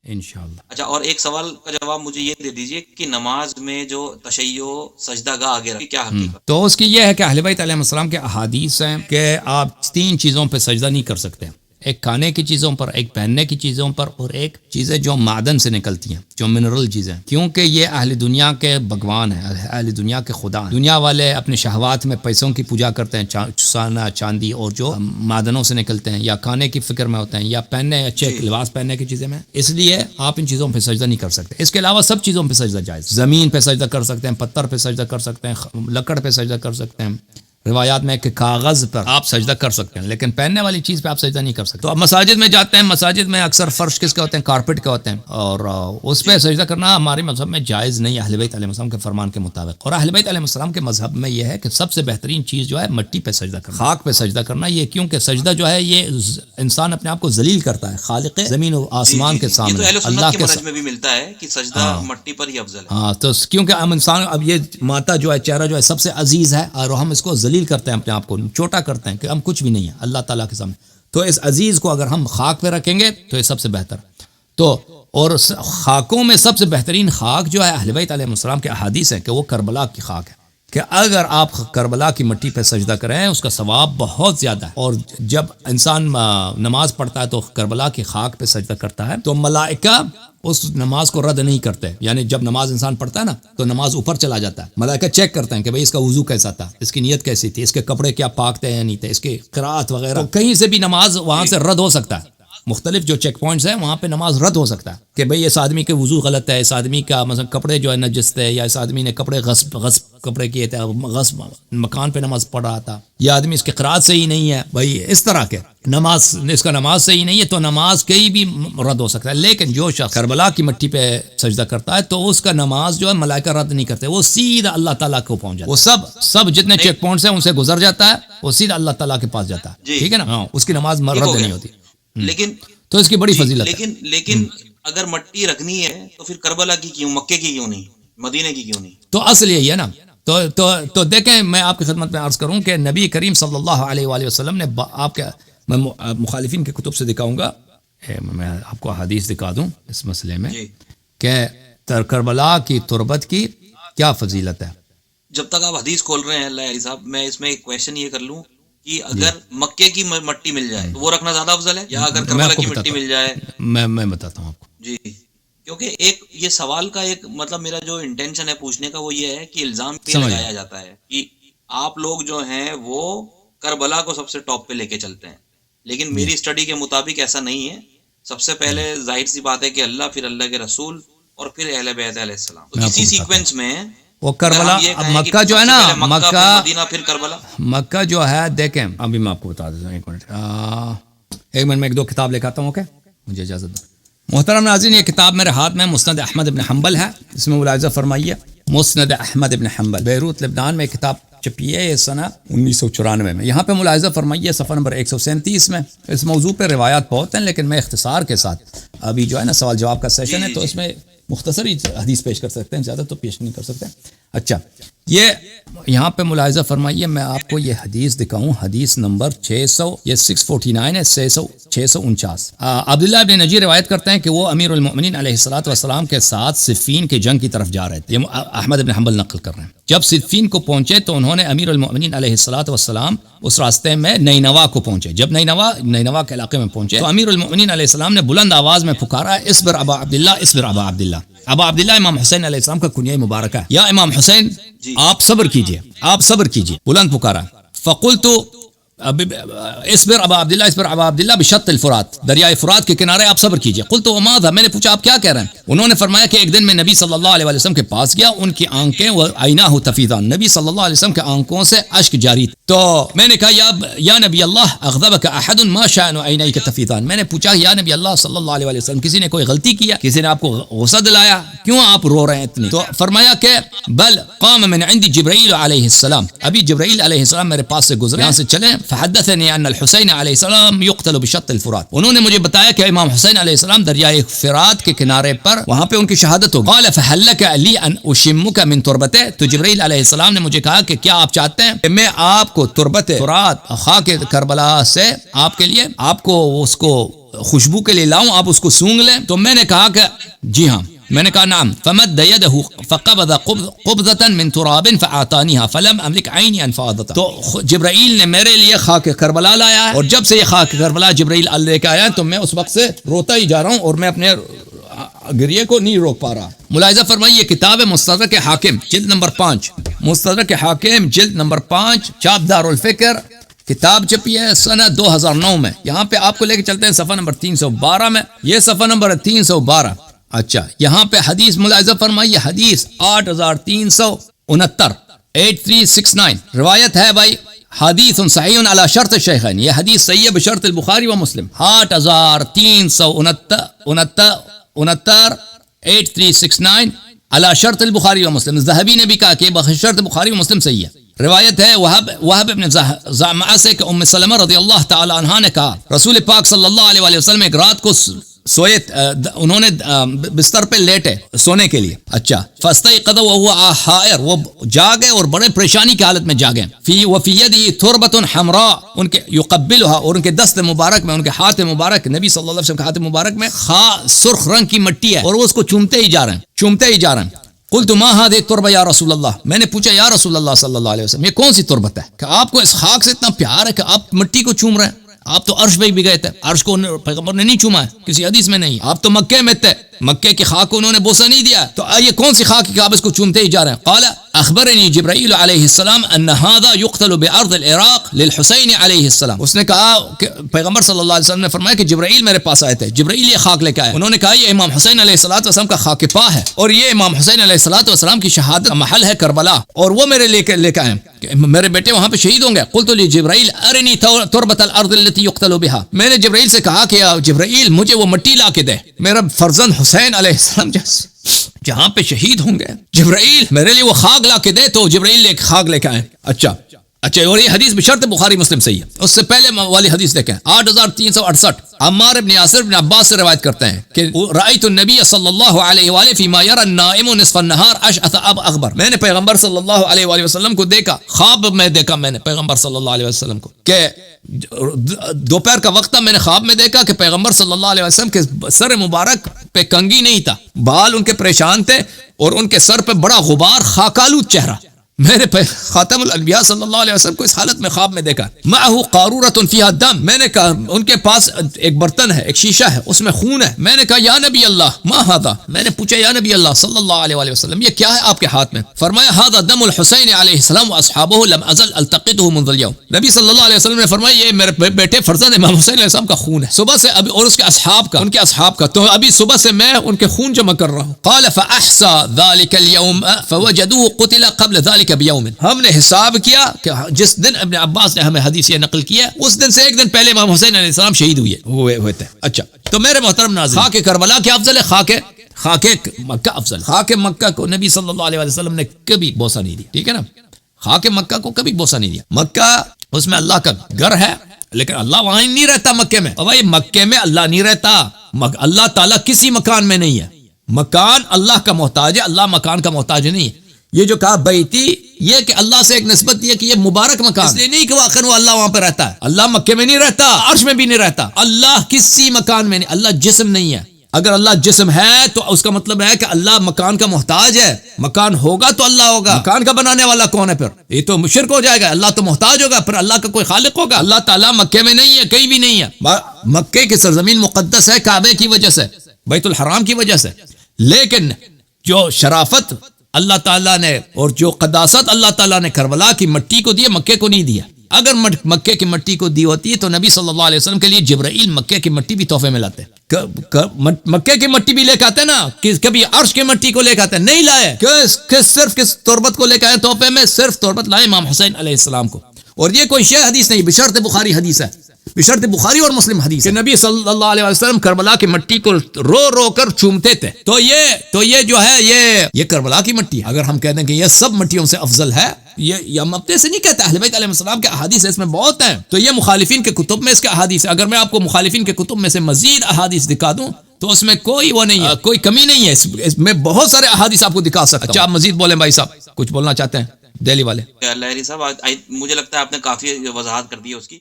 انشاءاللہ۔ اچھا، اور ایک سوال کا جواب مجھے یہ دے دیجئے کہ نماز میں جو تشیع سجدہ گاہ آگے رکھی کیا حقیقت؟ تو اس کی یہ ہے کہ اہل بیت علیہ السلام کے احادیث ہیں کہ آپ 3 چیزوں پہ سجدہ نہیں کر سکتے، ایک کھانے کی چیزوں پر، ایک پہننے کی چیزوں پر، اور ایک چیزیں جو معدن سے نکلتی ہیں، جو منرل چیزیں، کیونکہ یہ اہل دنیا کے بھگوان ہیں، اہل دنیا کے خدا ہیں۔ دنیا والے اپنے شہوات میں پیسوں کی پوجا کرتے ہیں، سونا چاندی اور جو معدنوں سے نکلتے ہیں، یا کھانے کی فکر میں ہوتے ہیں، یا پہننے اچھے لباس پہننے کی چیزیں میں، اس لیے آپ ان چیزوں پہ سجدہ نہیں کر سکتے۔ اس کے علاوہ سب چیزوں پہ سجدہ جائز، زمین پہ سجدہ کر سکتے ہیں، پتھر پہ سجدہ کر سکتے ہیں، لکڑ پہ سجدہ کر سکتے ہیں، روایات میں کہ کاغذ پر آپ سجدہ کر سکتے ہیں، لیکن پہننے والی چیز پہ آپ سجدہ نہیں کر سکتے۔ تو اب مساجد میں جاتے ہیں، مساجد میں اکثر فرش کس کے ہوتے ہیں؟ کارپٹ کے ہوتے ہیں، اور اس پہ سجدہ کرنا ہمارے مذہب میں جائز نہیں ہے، اہل بیت علیہ السلام کے فرمان کے مطابق۔ اور اہل بیت علیہ السلام کے مذہب میں یہ ہے کہ سب سے بہترین چیز جو ہے مٹی پہ سجدہ کرنا، خاک پہ سجدہ کرنا، یہ کیونکہ سجدہ جو ہے یہ انسان اپنے آپ کو ذلیل کرتا ہے خالق زمین و آسمان کے سامنے، اللہ کے منہج میں بھی ملتا ہے کہ سجدہ مٹی پر ہی افضل ہے۔ ہاں، تو کیونکہ ہم انسان، اب یہ ماتا جو ہے، چہرہ جو ہے سب سے عزیز ہے، اور ہم اس کو ذلیل کرتے ہیں، اپنے آپ کو چھوٹا کرتے ہیں کہ ہم کچھ بھی نہیں ہیں اللہ تعالیٰ کے سامنے۔ تو اس عزیز کو اگر ہم خاک پہ رکھیں گے تو یہ سب سے بہتر۔ تو اور خاکوں میں سب سے بہترین خاک جو ہے اہل بیت علیہ السلام کے احادیث ہے کہ وہ کربلا کی خاک ہے، کہ اگر آپ کربلا کی مٹی پہ سجدہ کریں اس کا ثواب بہت زیادہ ہے۔ اور جب انسان نماز پڑھتا ہے تو کربلا کی خاک پہ سجدہ کرتا ہے تو ملائکہ اس نماز کو رد نہیں کرتے، یعنی جب نماز انسان پڑھتا ہے نا تو نماز اوپر چلا جاتا ہے، ملائکہ چیک کرتے ہیں کہ بھئی اس کا وضو کیسا تھا، اس کی نیت کیسی تھی، اس کے کپڑے کیا پاک تھے یا نہیں تھے، اس کی قرات وغیرہ، کہیں سے بھی نماز وہاں سے رد ہو سکتا ہے۔ مختلف جو چیک پوائنٹس ہیں وہاں پہ نماز رد ہو سکتا ہے کہ بھئی اس آدمی کے وضو غلط ہے، اس آدمی کا مثلا کپڑے جو ہے نجس تھے، یا اس آدمی نے کپڑے غصب کپڑے کیے تھے، غصب مکان پہ نماز پڑھ رہا تھا، یا آدمی اس کی قرات صحیح نہیں ہے، بھئی اس طرح کے نماز، اس کا نماز صحیح نہیں ہے تو نماز کہیں بھی رد ہو سکتا ہے۔ لیکن جو شخص کربلا کی مٹی پہ سجدہ کرتا ہے تو اس کا نماز جو ہے ملائکہ رد نہیں کرتے، وہ سیدھا اللہ تعالیٰ کو پہنچ جاتا ہے، وہ سب جتنے چیک پوائنٹس ہیں ان سے گزر جاتا ہے، وہ سیدھا اللہ تعالیٰ کے پاس جاتا ہے، ٹھیک ہے نا؟ ہاں، اس کی نماز رد نہیں ہوتی، لیکن تو اس کی بڑی فضیلت ہے۔ لیکن اگر مٹی رکھنی ہے تو پھر کربلا کی کیوں، مکے کی کیوں نہیں، مدینے کی کیوں نہیں؟ تو اصل یہی ہے نا۔ تو دیکھیں، میں آپ کی خدمت میں عرض کروں کہ نبی کریم صلی اللہ علیہ وآلہ وسلم نے آپ کے، میں مخالفین کے کتب سے دکھاؤں گا، میں آپ کو حدیث دکھا دوں اس مسئلے میں کہ کربلا کی تربت کی کیا فضیلت ہے۔ جب تک آپ حدیث کھول رہے ہیں اللہ علی صاحب، میں اس میں ایک کویشچن یہ کر لوں کہ اگر مکے کی مٹی مل جائے تو وہ رکھنا زیادہ افضل ہے، یا اگر کربلا کی مٹی مل جائے؟ میں بتاتا ہوں آپ کو جی، کیونکہ ایک یہ سوال کا ایک مطلب میرا جو انٹینشن ہے پوچھنے کا وہ یہ ہے کہ الزام پہ لگایا جاتا ہے کہ آپ لوگ جو ہیں وہ کربلا کو سب سے ٹاپ پہ لے کے چلتے ہیں، لیکن میری اسٹڈی کے مطابق ایسا نہیں ہے۔ سب سے پہلے ظاہر سی بات ہے کہ اللہ، پھر اللہ کے رسول، اور پھر اہل بیت علیہ السلام، تو اسی سیکوینس میں وہ کربلا، اب مکہ جو ہے نا، مکہ، مدینہ، پھر کربلا، مکہ جو ہے، دیکھیں ابھی میں آپ کو بتا دیتا ہوں، ایک منٹ میں ایک دو کتاب لے کے آتا ہوں، اوکے، مجھے اجازت دو۔ محترم ناظرین، یہ کتاب میرے ہاتھ میں مسند احمد ابن حنبل ہے، اس میں ملاحظہ فرمائیے، مسند احمد ابن حنبل، بیروت لبنان میں کتاب چھپی ہے، یہ سنہ 1994 میں۔ یہاں پہ ملاحظہ فرمائیے صفحہ نمبر 137 میں۔ اس موضوع پہ روایات بہت ہیں، لیکن میں اختصار کے ساتھ، ابھی جو ہے نا سوال جواب کا سیشن ہے تو اس میں مختصر ہی حدیث پیش کر سکتے ہیں، زیادہ تو پیش نہیں کر سکتے۔ اچھا، یہ یہاں پہ ملاحظہ فرمائیے، میں آپ کو یہ حدیث دکھاؤں، حدیث نمبر 600، یہ 649 ہے، 649۔ عبداللہ ابن نجی روایت کرتے ہیں کہ وہ امیر المؤمنین علیہ الصلوۃ والسلام کے ساتھ صفین کی جنگ کی طرف جا رہے تھے، یہ احمد ابن حنبل نقل کر رہے ہیں۔ جب صفین کو پہنچے تو انہوں نے امیر المؤمنین علیہ الصلوۃ والسلام اس راستے میں نینوا کو پہنچے، جب نینوا کے علاقے میں پہنچے تو امیر المؤمنین علیہ السلام نے بلند آواز میں پکارا، اصبر ابا عبداللہ، اصبر ابا عبداللہ۔ ابا عبداللہ امام حسین علیہ السلام کا کنیہ مبارک ہے، یا امام حسین آپ صبر کیجئے، آپ صبر کیجئے، بلند پکارا۔ فقلت اصبر ابا عبداللہ، اصبر ابا عبداللہ بشط الفرات، دریائے فرات کے کنارے آپ صبر کیجئے۔ قلت وماذا، میں نے پوچھا آپ کیا کہہ رہے ہیں؟ انہوں نے فرمایا کہ ایک دن میں نبی صلی اللہ علیہ وسلم کے پاس گیا، ان کی آنکھیں وعیناہ تفیضان، نبی صلی اللہ علیہ وسلم کے آنکھوں سے اشک جاری تھے۔ تو میں نے کہا یا نبی اللہ اغضبک احد ما شأن عینیک تفیضان، میں نے پوچھا یا نبی اللہ صلی اللہ علیہ وسلم، کسی نے کوئی غلطی کیا، کسی نے آپ کو غصہ دلایا، کیوں آپ رو رہے ہیں اتنے؟ تو فرمایا کہ بل قام من عندي جبرائیل علیہ السلام، ابھی جبرائیل علیہ السلام میرے پاس سے گزرے، یہاں سے چلے، فحدثني ان الحسین علیہ السلام يقتل بشط الفرات، انہوں نے مجھے بتایا کہ امام حسین علیہ السلام دریائے فرات کے کنارے پر وہاں پہ ان کی شہادت ہوگی۔ قال فهل لك لي ان اشمك من تربته، تو جبرائیل علیہ السلام نے مجھے کہا کہ کیا آپ چاہتے ہیں کہ میں آپ کو تربت فرات، خاک کربلا سے آپ کے لیے، آپ کو اس کو خوشبو کے لیے لاؤں آپ اس کو سونگ لیں؟ تو میں نے کہا کہ جی ہاں. میں نے کہا نعم. فمد يده فقبض قبضة من تراب فاعطانيها فلم املك عيني ان فاضت. تو جبرائیل نے میرے لیے خاک کربلا لایا ہے، اور جب سے یہ خاک کربلا جبرائیل لے کے آیا تو میں اس وقت سے روتا ہی جا رہا ہوں اور میں اپنے گریے کو نہیں روک پا رہا. ملاحظہ فرمائیے یہ کتاب ہے مستدرک حاکم جلد نمبر 5. مستدرک حاکم جلد نمبر 5 چاپ دار الفکر، کتاب چھپی ہے سنہ 2009 میں. یہاں پہ آپ کو لے کے چلتے ہیں صفحہ نمبر 312 میں. یہ صفحہ نمبر 312. اچھا یہاں پہ حدیث ملاحظہ فرمائیے، حدیث 8369 8369 روایت ہے بھائی، حدیث صحیح علی شرط الشیخین. یہ حدیث صحیح ہے بشرط البخاری و مسلم. 8369 8369 علی شرط البخاری و مسلم. ذہبی نے بھی کہا کہ بشرط بخاری و مسلم صحیح ہے. روایت ہے وہب ابن زعمہ سے کہ ام سلمہ رضی اللہ تعالی عنہا نے کہا رسول پاک صلی اللہ علیہ وسلم ایک رات کو سوئے، انہوں نے بستر پہ لیٹے سونے کے لیے. اچھا فاستيقظ وهو حائر، وہ جاگے اور بڑے پریشانی کی حالت میں جاگے. وفي يده تربة حمراء، ان کے يقبلها، اور ان کے دست مبارک میں، ان کے ہاتھ مبارک، نبی صلی اللہ علیہ وسلم کے ہاتھ مبارک میں سرخ رنگ کی مٹی ہے اور وہ اس کو چومتے ہی جا رہے ہیں. قلت ما هذه التربة یا رسول اللہ، میں نے پوچھا یا رسول اللہ صلی اللہ علیہ وسلم یہ کون سی تربت ہے کہ آپ کو اس خاک سے اتنا پیار ہے کہ آپ مٹی کو چوم رہے ہیں؟ آپ تو عرش پہ بھی گئے تھے، عرش کو پیغمبر نے نہیں چوما ہے، کسی حدیث میں نہیں. آپ تو مکے میں تھے، مکے کی خاک کو انہوں نے بوسہ نہیں دیا، تو یہ کون سی خاک کہ آپ اس کو چومتے ہی جا رہے ہیں؟ قال اخبرنی جبرائیل علیہ السلام ان هذا يقتل بارض العراق للحسین علیہ السلام. اس نے کہا کہ پیغمبر صلی اللہ علیہ وسلم نے فرمایا کہ جبرائیل میرے پاس آئے تھے، جبرائیل یہ خاک لے کے آئے. انہوں نے کہا یہ امام حسین علیہ الصلوۃ والسلام کا خاک پا ہے، اور یہ امام حسین علیہ الصلوۃ والسلام کی شہادت کا محل ہے کربلا، اور وہ میرے لے کے آئے کہ میرے بیٹے وہاں پہ شہید ہوں گے. قلت لجبرائیل ارنی تربۃ الارض التي يقتل بها. میں نے جبرائیل سے کہا کہ جبرائیل مجھے وہ مٹی لا کے دے، میرا فرزند حسین علیہ السلام جہاں پہ شہید ہوں گے، جبرائیل میرے لیے وہ خاک لا کے دے. تو جبرائیل لے خاک لے کے آئے. اچھا اور یہ حدیث بشرط بخاری مسلم صحیح ہے. اس سے پہلے والی حدیث دیکھیں 8368 عمار بن یاسر بن عباس سے روایت کرتے ہیں کہ رأیت النبی صلی اللہ علیہ وآلہ فیما یرى النائم نصف النہار اشعث اغبر. میں نے پیغمبر صلی اللہ علیہ وآلہ وسلم کو دیکھا، خواب میں دیکھا میں نے پیغمبر صلی اللہ علیہ وسلم کو کہ دوپہر کا وقت تھا، میں نے خواب میں دیکھا کہ پیغمبر صلی اللہ علیہ وسلم کے سر مبارک پہ کنگھی نہیں تھا، بال ان کے پریشان تھے، اور ان کے سر پہ بڑا غبار، خاکالود چہرہ. میں نے خاتم الانبیاء صلی اللہ علیہ وسلم کو اس حالت میں خواب میں دیکھا. معه قارورۃ فیہا دم. میں نے کہا ان کے پاس ایک برتن ہے، ایک شیشہ ہے، اس میں خون ہے. میں نے کہا یا نبی اللہ ما ھذا. میں نے پوچھا یا نبی اللہ صلی اللہ علیہ وآلہ وسلم یہ کیا ہے آپ کے ہاتھ میں؟ فرمایا ھذا دم الحسین علیہ السلام واصحابہ لم ازل التقطه منذ اليوم. نبی صلی اللہ علیہ وسلم نے فرمایا یہ میرے بیٹے فرزند امام حسین علیہ السلام کا خون ہے صبح سے ابھی، اور اس کے اصحاب کا، ان کے اصحاب کا، تو ابھی صبح سے میں ان کے خون جمع کر رہا ہوں. قال فاحصى ذلك اليوم فوجدوه قتل قبل ذلك بيوم. ہم نے حساب کیا کہ جس دن ابن عباس نے ہمیں حدیث یہ نقل کیا اس دن سے ایک دن پہلے امام حسین علیہ السلام شہید ہوئے تھے. اچھا تو میرے محترم ناظرین، خاک کربلا کیا افضل ہے؟ خاک مکہ افضل. خاک مکہ کو نبی صلی اللہ علیہ وسلم نے کبھی بوسہ نہیں دی، ٹھیک ہے نا؟ خاک مکہ کو کبھی بوسہ نہیں دیا. مکہ اس میں اللہ کا گھر ہے، لیکن اللہ وہاں نہیں رہتا مکے میں. اور بھائی مکے میں اللہ نہیں رہتا، اللہ تعالیٰ کسی مکان میں نہیں ہے. مکان اللہ کا محتاج ہے، اللہ مکان کا محتاج نہیں ہے. یہ جو کہا بیتی، یہ کہ اللہ سے ایک نسبت یہ کہ یہ مبارک مکان، اس لیے نہیں کہ آخر وہ اللہ وہاں پہ رہتا ہے. اللہ مکے میں نہیں رہتا، عرش میں بھی نہیں رہتا. اللہ کسی مکان میں نہیں، اللہ جسم نہیں ہے. اگر اللہ جسم ہے تو اس کا مطلب ہے کہ اللہ مکان کا محتاج ہے. مکان ہوگا تو اللہ ہوگا. مکان کا بنانے والا کون ہے؟ پھر یہ تو مشرک ہو جائے گا. اللہ تو محتاج ہوگا، پھر اللہ کا کوئی خالق ہوگا. اللہ تعالیٰ مکے میں نہیں ہے، کہیں بھی نہیں ہے. مکے کی سرزمین مقدس ہے کعبے کی وجہ سے، بیت الحرام کی وجہ سے، لیکن جو شرافت اللہ تعالیٰ نے اور جو قداست اللہ تعالیٰ نے کربلا کی مٹی کو دی، مکے کو نہیں دیا. اگر مکے کی مٹی کو دی ہوتی تو نبی صلی اللہ علیہ وسلم کے لیے جبرائیل مکے کی مٹی بھی تحفے میں لاتے. مکے کی مٹی بھی لے کے آتے نا، کبھی عرش کی مٹی کو لے کے آتے نہیں لائے، صرف کس تربت کو لے کے آئے تحفے میں؟ صرف تربت لائے امام حسین علیہ السلام کو. اور یہ کوئی شیع حدیث نہیں، بشرط بخاری حدیث ہے، بشرط بخاری اور مسلم حدیث ہے کہ نبی صلی اللہ علیہ وسلم کربلا کی مٹی کو رو رو کر چومتے تھے. تو یہ جو ہے یہ کربلا کی مٹی. اگر ہم کہتے ہیں کہ یہ سب مٹیوں سے افضل ہے، یہ ہم اپنے سے نہیں کہتے، اہل بیت علیہ السلام کے احادیث اس میں بہت ہیں. تو یہ مخالفین کے کتب میں اس کے احادیث ہے. اگر میں آپ کو مخالفین کے کتب میں سے مزید احادیث دکھا دوں تو اس میں کوئی وہ نہیں ہے، کوئی کمی نہیں ہے. اس میں بہت سارے احادیث آپ کو دکھا سکتا ہوں. اچھا آپ مزید بولیں بھائی صاحب، کچھ بولنا چاہتے ہیں دہلی والے؟ لہری صاحب مجھے لگتا ہے آپ نے کافی وضاحت کر دی ہے اس کی.